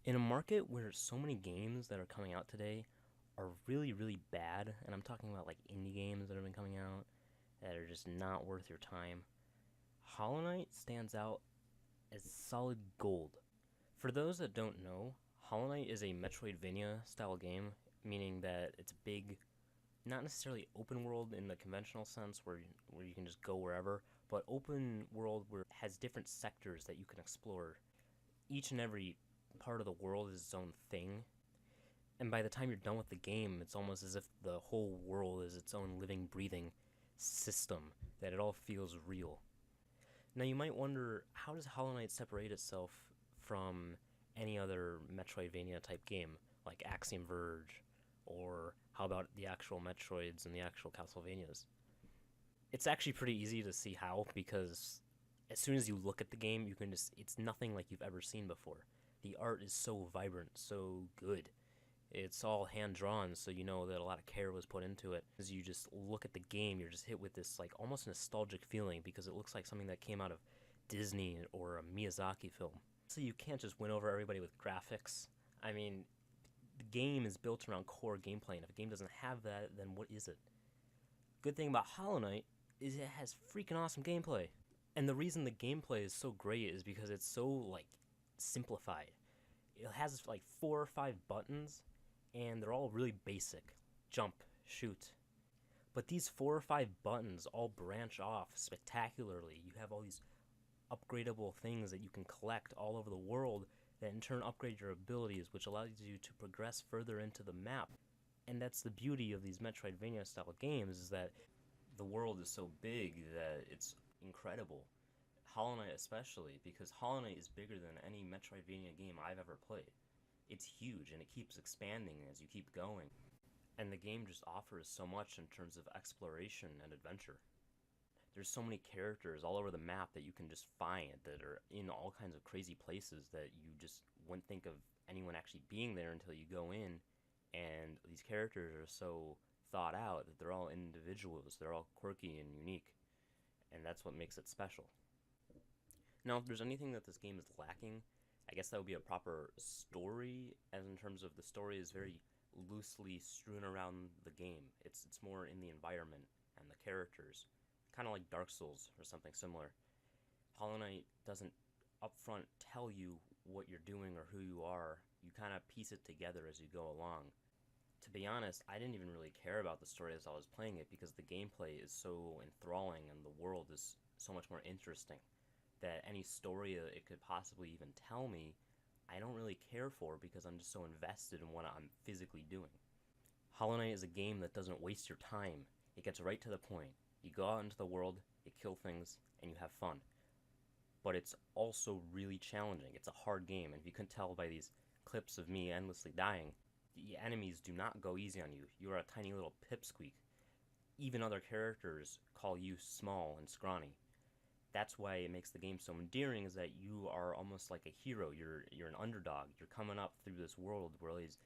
In a market where so many games that are coming out today are really, really bad, and I'm talking about like indie games that have been coming out that are just not worth your time, Hollow Knight stands out as solid gold. For those that don't know, Hollow Knight is a Metroidvania style game, meaning that it's big, not necessarily open world in the conventional sense where you can just go wherever, but open world where it has different sectors that you can explore. Each and every part of the world is its own thing, and by the time you're done with the game, it's almost as if the whole world is its own living, breathing system, that it all feels real. Now, you might wonder, how does Hollow Knight separate itself from any other Metroidvania type game, like Axiom Verge, or how about the actual Metroids and the actual Castlevanias? It's actually pretty easy to see how, because as soon as you look at the game, you can just, it's nothing like you've ever seen before. The art is so vibrant, so good. It's all hand drawn, so you know that a lot of care was put into it. As you just look at the game, you're just hit with this like almost nostalgic feeling because it looks like something that came out of Disney or a Miyazaki film. So you can't just win over everybody with graphics. I mean, the game is built around core gameplay, and if a game doesn't have that, then what is it? Good thing about Hollow Knight is it has freaking awesome gameplay. And the reason the gameplay is so great is because it's so like simplified. It has like 4 or 5 buttons, and they're all really basic. Jump, shoot. But these 4 or 5 buttons all branch off spectacularly. You have all these upgradable things that you can collect all over the world that in turn upgrade your abilities, which allows you to progress further into the map. And that's the beauty of these Metroidvania style games, is that the world is so big that it's incredible. Hollow Knight especially, because Hollow Knight is bigger than any Metroidvania game I've ever played. It's huge, and it keeps expanding as you keep going. And the game just offers so much in terms of exploration and adventure. There's so many characters all over the map that you can just find that are in all kinds of crazy places that you just wouldn't think of anyone actually being there until you go in. And these characters are so thought out that they're all individuals, they're all quirky and unique, and that's what makes it special. Now, if there's anything that this game is lacking, I guess that would be a proper story, as in terms of the story is very loosely strewn around the game. It's more in the environment and the characters, kind of like Dark Souls or something similar. Hollow Knight doesn't upfront tell you what you're doing or who you are. You kind of piece it together as you go along. To be honest, I didn't even really care about the story as I was playing it because the gameplay is so enthralling and the world is so much more interesting that any story that it could possibly even tell me, I don't really care for because I'm just so invested in what I'm physically doing. Hollow Knight is a game that doesn't waste your time. It gets right to the point. You go out into the world, you kill things, and you have fun. But it's also really challenging. It's a hard game, and if you couldn't tell by these clips of me endlessly dying, the enemies do not go easy on you. You are a tiny little pipsqueak. Even other characters call you small and scrawny. That's why it makes the game so endearing, is that you are almost like a hero. You're an underdog. You're coming up through this world where all these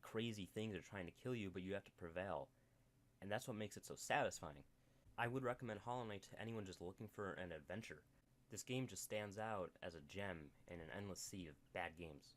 crazy things are trying to kill you, but you have to prevail. And that's what makes it so satisfying. I would recommend Hollow Knight to anyone just looking for an adventure. This game just stands out as a gem in an endless sea of bad games.